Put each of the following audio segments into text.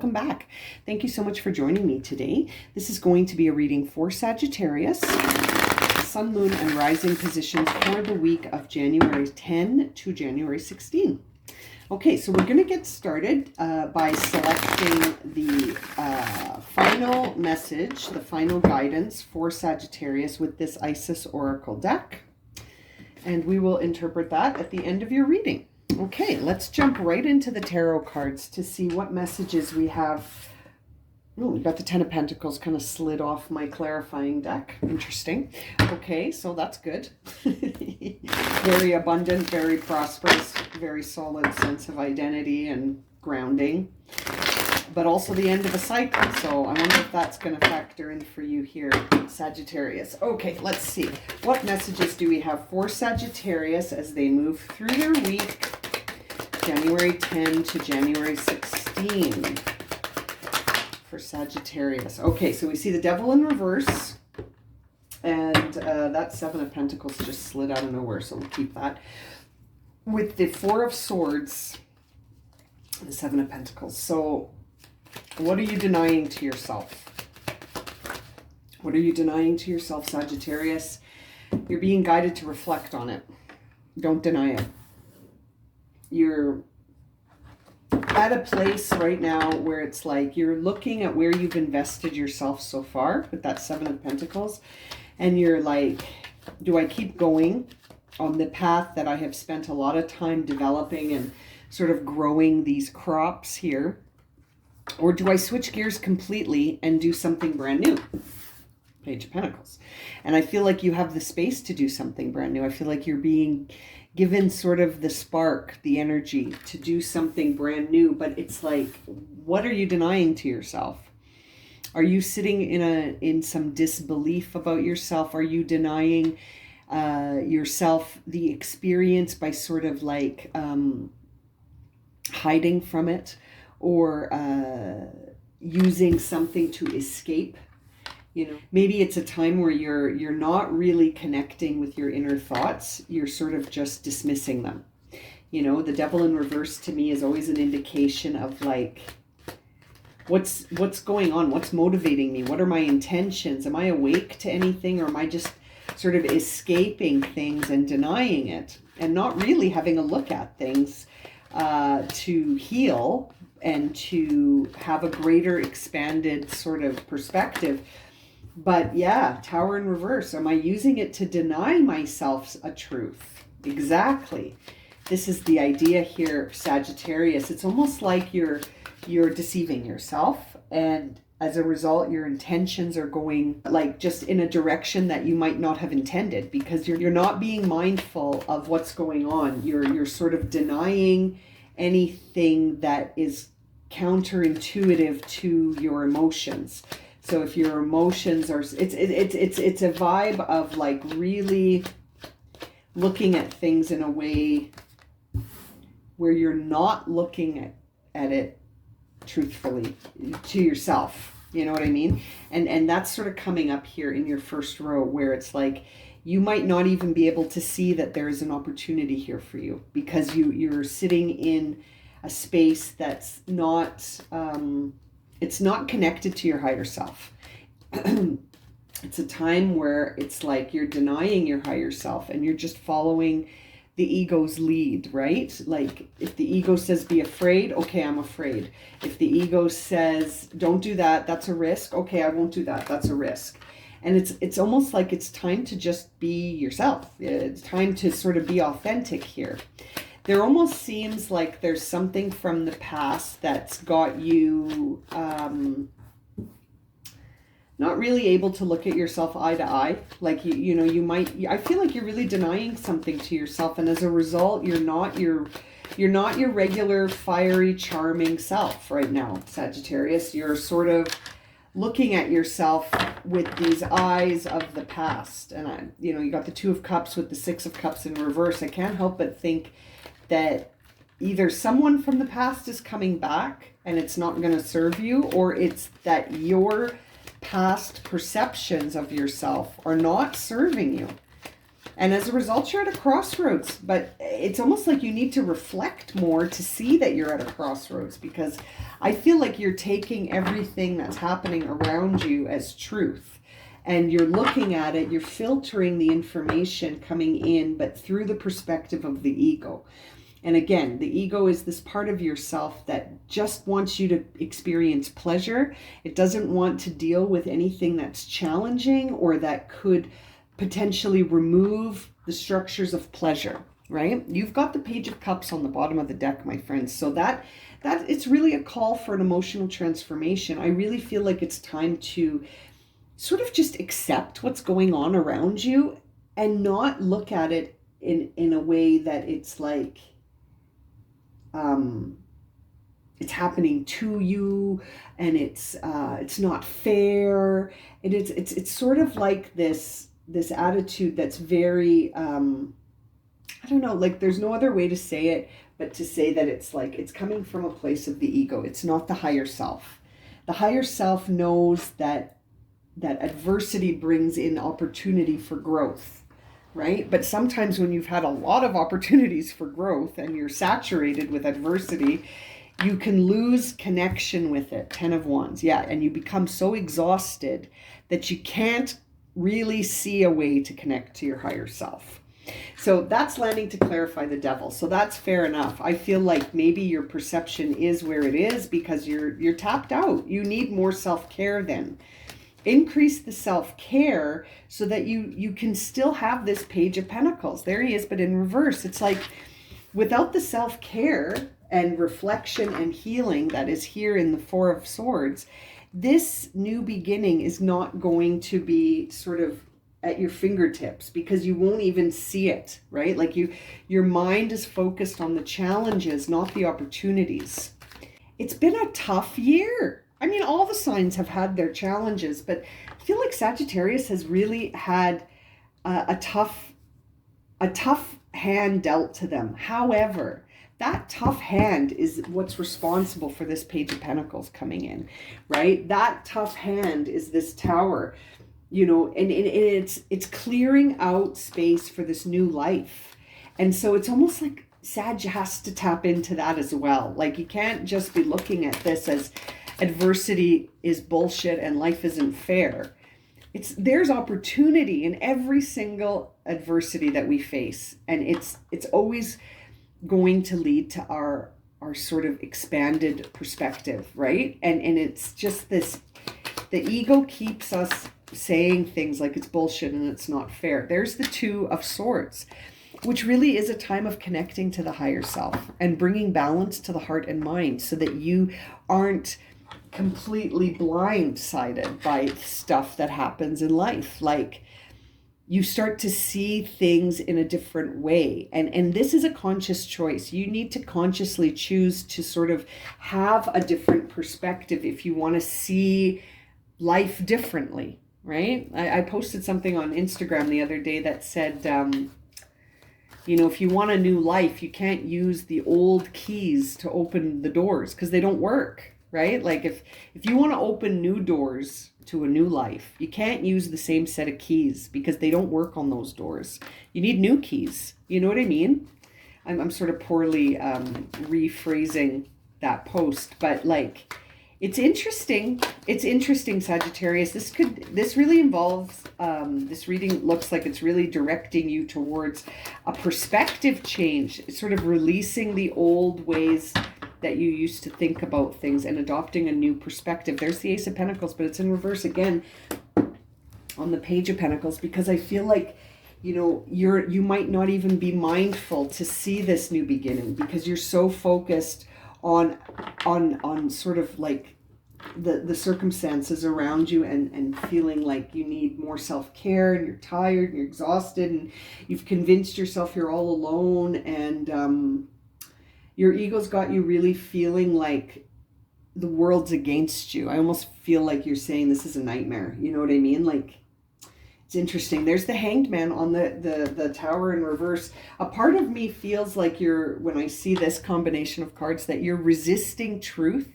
welcome back. Thank you so much for joining me today. This is going to be a reading for Sagittarius, Sun, Moon, and Rising positions for the week of January 10 to January 16. Okay, so we're going to get started by selecting the final message, the final guidance for Sagittarius with this Isis Oracle deck. And we will interpret that at the end of your reading. Okay, let's jump right into the tarot cards to see what messages we have. Oh, we got the Ten of Pentacles kind of slid off my clarifying deck. Interesting. Okay, so that's good. Very abundant, very prosperous, very solid sense of identity and grounding. But also the end of a cycle. So I wonder if that's going to factor in for you here, Sagittarius. Okay, let's see. What messages do we have for Sagittarius as they move through their week, January 10 to January 16? For Sagittarius. Okay, so we see the Devil in reverse, and that Seven of Pentacles just slid out of nowhere, so we'll keep that. With the Four of Swords, the Seven of Pentacles. So what are you denying to yourself? What are you denying to yourself, Sagittarius? You're being guided to reflect on it. Don't deny it. You're at a place right now where it's like you're looking at where you've invested yourself so far with that Seven of Pentacles, and you're like, do I keep going on the path that I have spent a lot of time developing and sort of growing these crops here, or do I switch gears completely and do something brand new? Page of Pentacles. And I feel like you have the space to do something brand new. I feel like you're being given sort of the spark, the energy to do something brand new, but it's like, what are you denying to yourself? Are you sitting in some disbelief about yourself? Are you denying yourself the experience by sort of like hiding from it, or using something to escape? You know, maybe it's a time where you're not really connecting with your inner thoughts. You're sort of just dismissing them. You know, the Devil in reverse to me is always an indication of like, what's going on? What's motivating me? What are my intentions? Am I awake to anything, or am I just sort of escaping things and denying it and not really having a look at things to heal and to have a greater expanded sort of perspective? But yeah, Tower in reverse. Am I using it to deny myself a truth? Exactly. This is the idea here, Sagittarius. It's almost like you're deceiving yourself, and as a result, your intentions are going like just in a direction that you might not have intended, because you're not being mindful of what's going on. You're sort of denying anything that is counterintuitive to your emotions. So if your emotions are, it's a vibe of like really looking at things in a way where you're not looking at it truthfully to yourself. You know what I mean? And that's sort of coming up here in your first row, where it's like you might not even be able to see that there is an opportunity here for you, because you're sitting in a space that's not it's not connected to your higher self. It's a time where it's like you're denying your higher self and you're just following the ego's lead, right? Like if the ego says be afraid, okay, I'm afraid. If the ego says don't do that, that's a risk, okay, I won't do that, that's a risk. And it's almost like it's time to just be yourself. It's time to sort of be authentic here. There almost seems like there's something from the past that's got you not really able to look at yourself eye to eye. Like, you know, you might, I feel like you're really denying something to yourself. And as a result, you're not your regular fiery, charming self right now, Sagittarius. You're sort of looking at yourself with these eyes of the past. And you got the Two of Cups with the Six of Cups in reverse. I can't help but think that either someone from the past is coming back and it's not going to serve you, or it's that your past perceptions of yourself are not serving you. And as a result, you're at a crossroads. But it's almost like you need to reflect more to see that you're at a crossroads, because I feel like you're taking everything that's happening around you as truth. And you're looking at it, you're filtering the information coming in, but through the perspective of the ego. And again, the ego is this part of yourself that just wants you to experience pleasure. It doesn't want to deal with anything that's challenging or that could potentially remove the structures of pleasure, right? You've got the Page of Cups on the bottom of the deck, my friends. So that it's really a call for an emotional transformation. I really feel like it's time to sort of just accept what's going on around you and not look at it in a way that it's like it's happening to you and it's not fair. It's sort of like this attitude that's very I don't know, like there's no other way to say it but to say that it's like it's coming from a place of the ego. It's not the higher self. The higher self knows that adversity brings in opportunity for growth, right? But sometimes when you've had a lot of opportunities for growth and you're saturated with adversity, you can lose connection with it. 10 of Wands, yeah, and you become so exhausted that you can't really see a way to connect to your higher self. So that's landing to clarify the Devil. So that's fair enough. I feel like maybe your perception is where it is because you're tapped out. You need more self-care then. Increase the self-care so that you can still have this Page of Pentacles. There he is, but in reverse. It's like without the self-care and reflection and healing that is here in the Four of Swords, this new beginning is not going to be sort of at your fingertips because you won't even see it, right? Like your mind is focused on the challenges, not the opportunities. It's been a tough year. I mean, all the signs have had their challenges, but I feel like Sagittarius has really had a tough hand dealt to them. However, that tough hand is what's responsible for this Page of Pentacles coming in, right? That tough hand is this Tower, you know, and it's clearing out space for this new life. And so it's almost like Sag has to tap into that as well. Like you can't just be looking at this as adversity is bullshit and life isn't fair. There's opportunity in every single adversity that we face, and it's always going to lead to our sort of expanded perspective, right? And it's just this, the ego keeps us saying things like it's bullshit and it's not fair. There's the Two of Swords, which really is a time of connecting to the higher self and bringing balance to the heart and mind so that you aren't completely blindsided by stuff that happens in life. Like you start to see things in a different way. And this is a conscious choice. You need to consciously choose to sort of have a different perspective if you want to see life differently, right? I posted something on Instagram the other day that said, you know, if you want a new life, you can't use the old keys to open the doors because they don't work. Right? Like if you want to open new doors to a new life, you can't use the same set of keys because they don't work on those doors. You need new keys. You know what I mean? I'm sort of poorly rephrasing that post, but like it's interesting. It's interesting, Sagittarius. This really involves this reading looks like it's really directing you towards a perspective change. It's sort of releasing the old ways that you used to think about things and adopting a new perspective. There's the Ace of Pentacles, but it's in reverse again on the Page of Pentacles, because I feel like, you know, you might not even be mindful to see this new beginning because you're so focused on sort of like the circumstances around you and feeling like you need more self-care and you're tired and you're exhausted and you've convinced yourself you're all alone, and your ego's got you really feeling like the world's against you. I almost feel like you're saying this is a nightmare. You know what I mean? Like, it's interesting. There's the Hanged Man on the Tower in reverse. A part of me feels like when I see this combination of cards, that you're resisting truth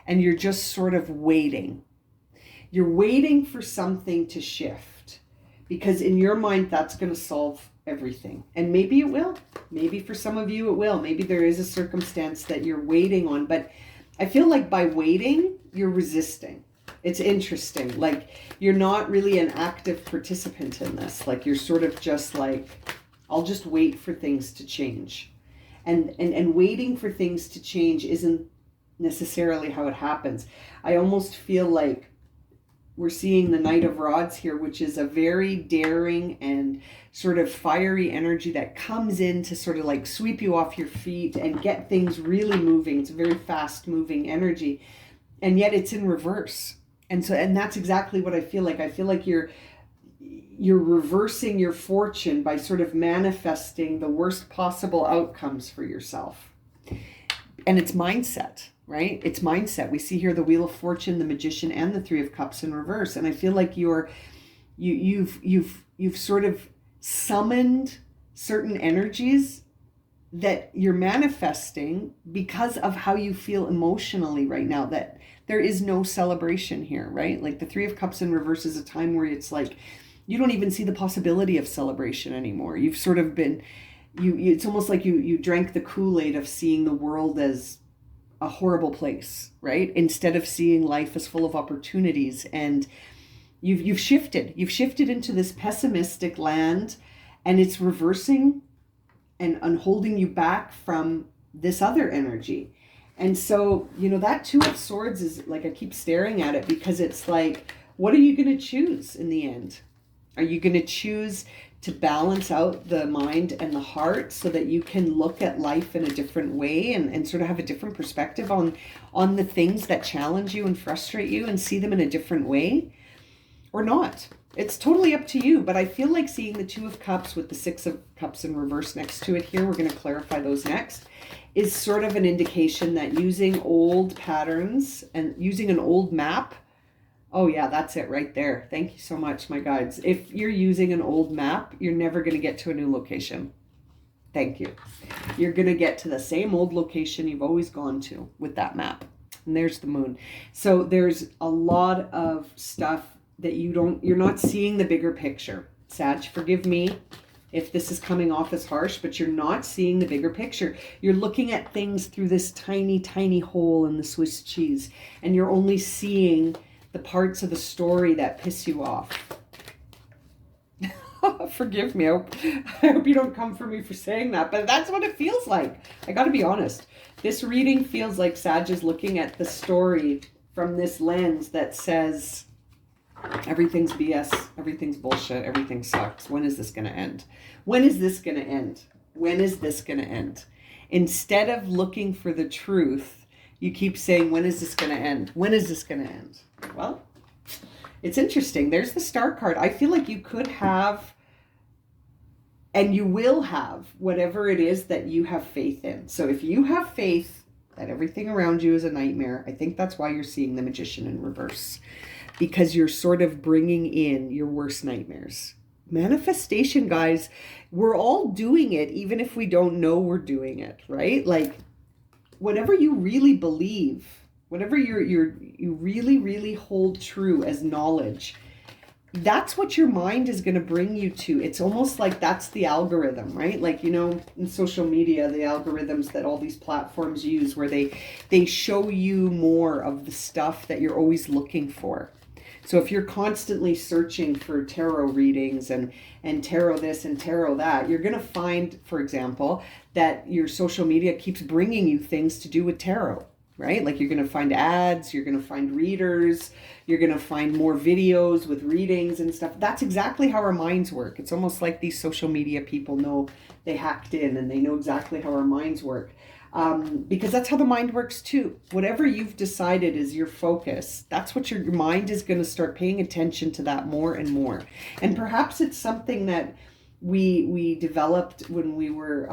and you're just sort of waiting. You're waiting for something to shift because in your mind, that's going to solve everything. And maybe it will. Maybe for some of you it will. Maybe there is a circumstance that you're waiting on. But I feel like by waiting, you're resisting. It's interesting. Like, you're not really an active participant in this. Like, you're sort of just like, I'll just wait for things to change. And waiting for things to change isn't necessarily how it happens. I almost feel like we're seeing the Knight of Rods here, which is a very daring and sort of fiery energy that comes in to sort of like sweep you off your feet and get things really moving. It's a very fast moving energy, and yet it's in reverse. And that's exactly what I feel like. I feel like you're reversing your fortune by sort of manifesting the worst possible outcomes for yourself. And it's mindset, right? It's mindset. We see here the Wheel of Fortune, the Magician, and the Three of Cups in reverse. And I feel like you've sort of summoned certain energies that you're manifesting because of how you feel emotionally right now, that there is no celebration here, right? Like the Three of Cups in reverse is a time where it's like, you don't even see the possibility of celebration anymore. You've sort of been, it's almost like you drank the Kool-Aid of seeing the world as a horrible place, right? Instead of seeing life as full of opportunities. And you've shifted into this pessimistic land, and it's reversing and holding you back from this other energy. And so, that Two of Swords is like, I keep staring at it because it's like, what are you going to choose in the end? Are you going to choose to balance out the mind and the heart so that you can look at life in a different way and sort of have a different perspective on the things that challenge you and frustrate you and see them in a different way, or not? It's totally up to you. But I feel like seeing the Two of Cups with the Six of Cups in reverse next to it here, we're going to clarify those next, is sort of an indication that using old patterns and using an old map. Oh yeah, that's it right there. Thank you so much, my guides. If you're using an old map, you're never going to get to a new location. Thank you. You're going to get to the same old location you've always gone to with that map. And there's the moon. So there's a lot of stuff that you're not seeing the bigger picture. Sag, forgive me if this is coming off as harsh, but you're not seeing the bigger picture. You're looking at things through this tiny, tiny hole in the Swiss cheese, and you're only seeing the parts of the story that piss you off. Forgive me. I hope you don't come for me for saying that, but that's what it feels like. I got to be honest. This reading feels like Sag is looking at the story from this lens that says, everything's BS, everything's bullshit, everything sucks. When is this going to end? When is this going to end? When is this going to end? Instead of looking for the truth, you keep saying, when is this going to end? When is this going to end? Well, it's interesting. There's the Star card. I feel like you could have, and you will have, whatever it is that you have faith in. So if you have faith that everything around you is a nightmare, I think that's why you're seeing the Magician in reverse. Because you're sort of bringing in your worst nightmares. Manifestation, guys, we're all doing it, even if we don't know we're doing it, right? Like, whatever you really believe, whatever you really, really hold true as knowledge, that's what your mind is going to bring you to. It's almost like that's the algorithm, right? Like, in social media, the algorithms that all these platforms use, where they show you more of the stuff that you're always looking for. So if you're constantly searching for tarot readings and tarot this and tarot that, you're going to find, for example, that your social media keeps bringing you things to do with tarot, right? Like, you're going to find ads, you're going to find readers, you're going to find more videos with readings and stuff. That's exactly how our minds work. It's almost like these social media people know, they hacked in and they know exactly how our minds work. Because that's how the mind works too. Whatever you've decided is your focus, that's what your mind is going to start paying attention to, that more and more. And perhaps it's something that we developed when we were,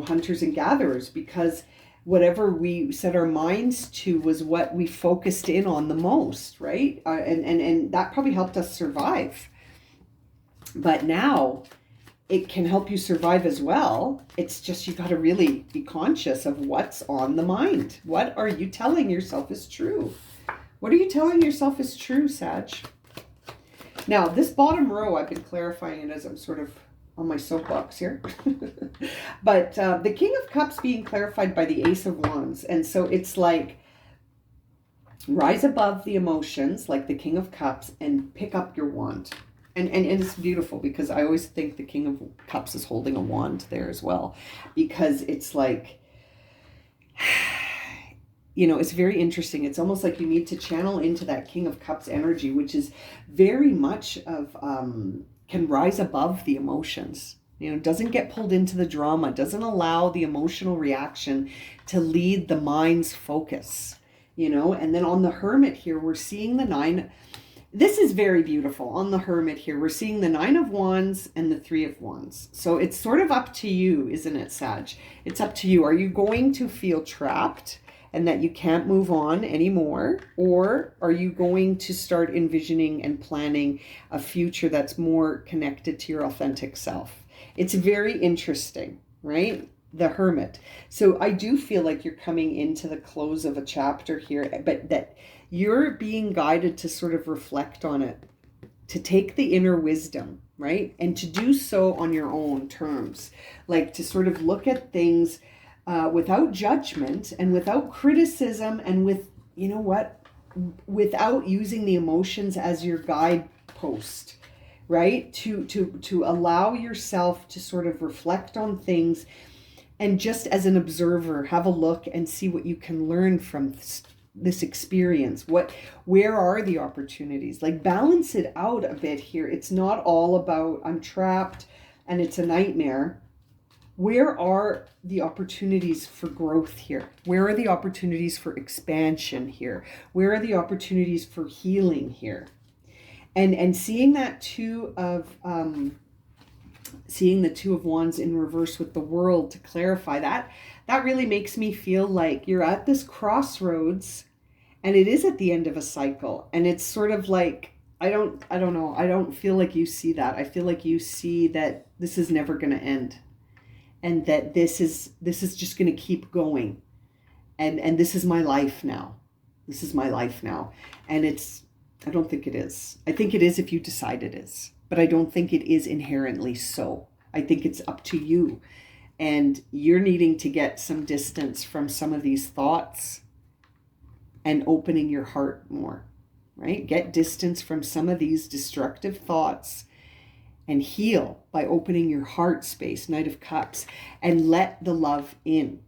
hunters and gatherers, because whatever we set our minds to was what we focused in on the most, right? And that probably helped us survive. But now it can help you survive as well. It's just, you got to really be conscious of what's on the mind. What are you telling yourself is true? What are you telling yourself is true, Sag? Now, this bottom row, I've been clarifying it as I'm sort of my soapbox here. But the King of Cups being clarified by the Ace of Wands. And so it's like, rise above the emotions, like the King of Cups, and pick up your wand. And it's beautiful, because I always think the King of Cups is holding a wand there as well. Because it's like, it's very interesting. It's almost like you need to channel into that King of Cups energy, which is very much of, can rise above the emotions. Doesn't get pulled into the drama, doesn't allow the emotional reaction to lead the mind's focus, And then on the Hermit here, we're seeing the 9. This is very beautiful. On the Hermit here, we're seeing the 9 of Wands and the 3 of Wands. So it's sort of up to you, isn't it, Sag? It's up to you. Are you going to feel trapped and that you can't move on anymore? Or are you going to start envisioning and planning a future that's more connected to your authentic self? It's very interesting, right? The Hermit. So I do feel like you're coming into the close of a chapter here, but that you're being guided to sort of reflect on it, to take the inner wisdom, right? And to do so on your own terms, like to sort of look at things without judgment and without criticism, and without using the emotions as your guidepost, right? To allow yourself to sort of reflect on things, and just as an observer, have a look and see what you can learn from this experience. Where are the opportunities? Like, balance it out a bit here. It's not all about, I'm trapped and it's a nightmare. Where are the opportunities for growth here? Where are the opportunities for expansion here? Where are the opportunities for healing here? And seeing that seeing the 2 of Wands in reverse with the World to clarify that really makes me feel like you're at this crossroads, and it is at the end of a cycle. And it's sort of like, I don't know. I don't feel like you see that. I feel like you see that this is never going to end. And that this is just going to keep going. And this is my life now. This is my life now. And I don't think it is. I think it is if you decide it is. But I don't think it is inherently so. I think it's up to you. And you're needing to get some distance from some of these thoughts and opening your heart more, right? Get distance from some of these destructive thoughts and heal by opening your heart space, Knight of Cups, and let the love in.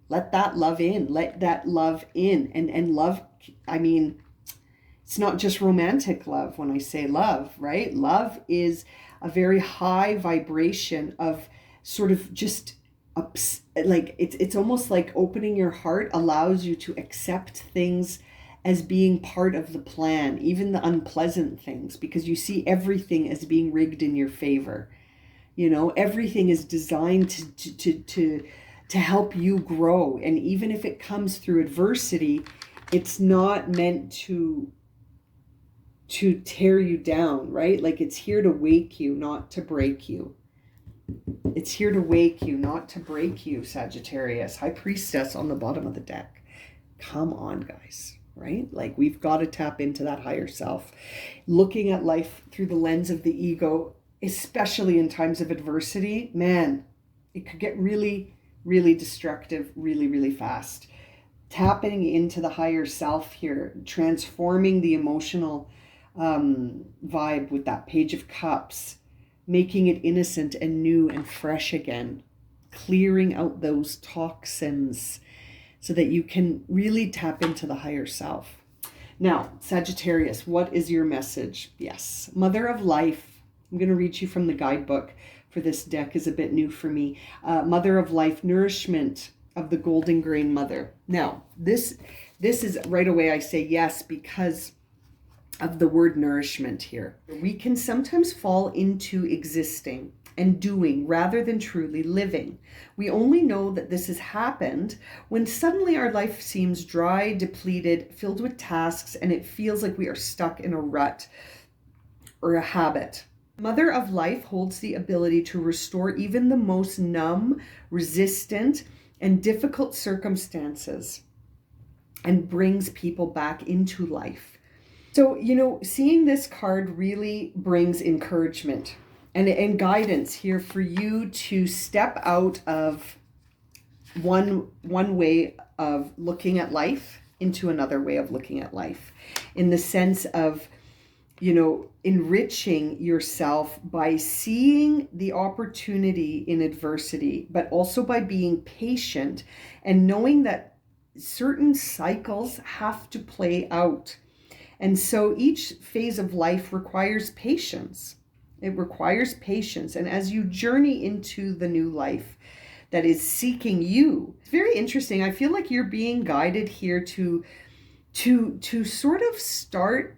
Let that love in. Let that love in. And love, I mean, it's not just romantic love when I say love, right? Love is a very high vibration of sort of just like it's almost like opening your heart allows you to accept things as being part of the plan, even the unpleasant things, because you see everything as being rigged in your favor. Everything is designed to help you grow. And even if it comes through adversity, it's not meant to tear you down, right? Like, it's here to wake you, not to break you. It's here to wake you, not to break you, Sagittarius. High Priestess on the bottom of the deck. Come on, guys, right? Like, we've got to tap into that higher self. Looking at life through the lens of the ego, especially in times of adversity, man, it could get really, really destructive really, really fast. Tapping into the higher self here, transforming the emotional vibe with that Page of Cups, making it innocent and new and fresh again, clearing out those toxins so that you can really tap into the higher self. Now, Sagittarius, what is your message? Yes, Mother of Life. I'm going to read you from the guidebook, for this deck is a bit new for me. Mother of Life, nourishment of the golden grain mother. Now, this is right away I say yes because of the word nourishment here. We can sometimes fall into existing and doing rather than truly living. We only know that this has happened when suddenly our life seems dry, depleted, filled with tasks, and it feels like we are stuck in a rut or a habit. Mother of Life holds the ability to restore even the most numb, resistant, and difficult circumstances and brings people back into life. So, seeing this card really brings encouragement. and guidance here for you to step out of one way of looking at life into another way of looking at life, in the sense of, you know, enriching yourself by seeing the opportunity in adversity, but also by being patient and knowing that certain cycles have to play out. And so each phase of life requires patience. It requires patience. And as you journey into the new life that is seeking you, it's very interesting. I feel like you're being guided here to sort of start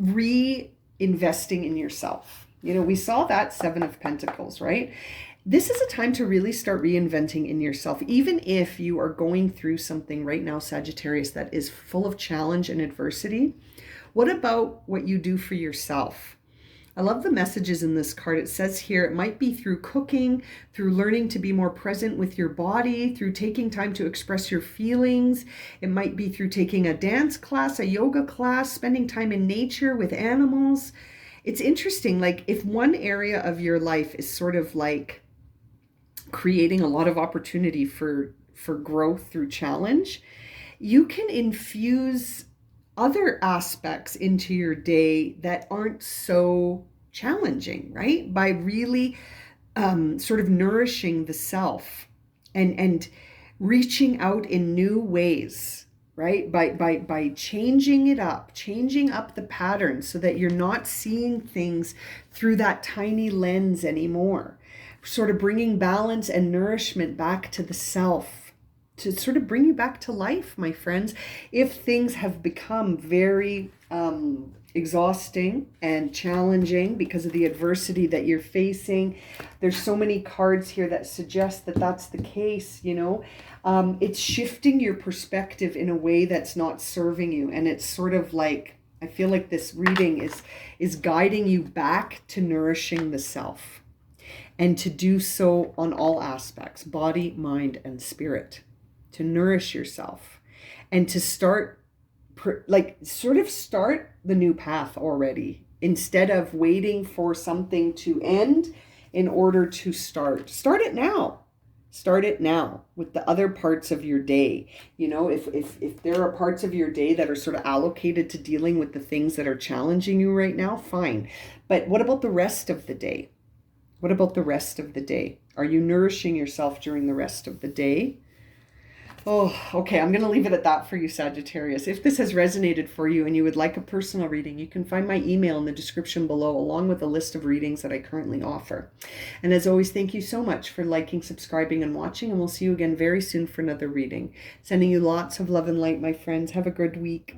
reinvesting in yourself. You know, we saw that 7 of Pentacles, right? This is a time to really start reinventing in yourself, even if you are going through something right now, Sagittarius, that is full of challenge and adversity. What about what you do for yourself? I love the messages in this card. It says here, it might be through cooking, through learning to be more present with your body, through taking time to express your feelings. It might be through taking a dance class, a yoga class, spending time in nature with animals. It's interesting, like if one area of your life is sort of like creating a lot of opportunity for growth through challenge, you can infuse other aspects into your day that aren't so challenging, right? By really sort of nourishing the self and reaching out in new ways, right? By changing it up, changing up the pattern so that you're not seeing things through that tiny lens anymore. Sort of bringing balance and nourishment back to the self, to sort of bring you back to life, my friends. If things have become very exhausting and challenging because of the adversity that you're facing, there's so many cards here that suggest that that's the case, you know. It's shifting your perspective in a way that's not serving you. And it's sort of like, I feel like this reading is guiding you back to nourishing the self, and to do so on all aspects, body, mind, and spirit. To nourish yourself and to start start the new path already, instead of waiting for something to end in order to start it now. Start it now with the other parts of your day. You know, if there are parts of your day that are sort of allocated to dealing with the things that are challenging you right now, fine. But what about the rest of the day? What about the rest of the day? Are you nourishing yourself during the rest of the day? Oh, okay. I'm going to leave it at that for you, Sagittarius. If this has resonated for you and you would like a personal reading, you can find my email in the description below, along with a list of readings that I currently offer. And as always, thank you so much for liking, subscribing, and watching. And we'll see you again very soon for another reading. Sending you lots of love and light, my friends. Have a good week.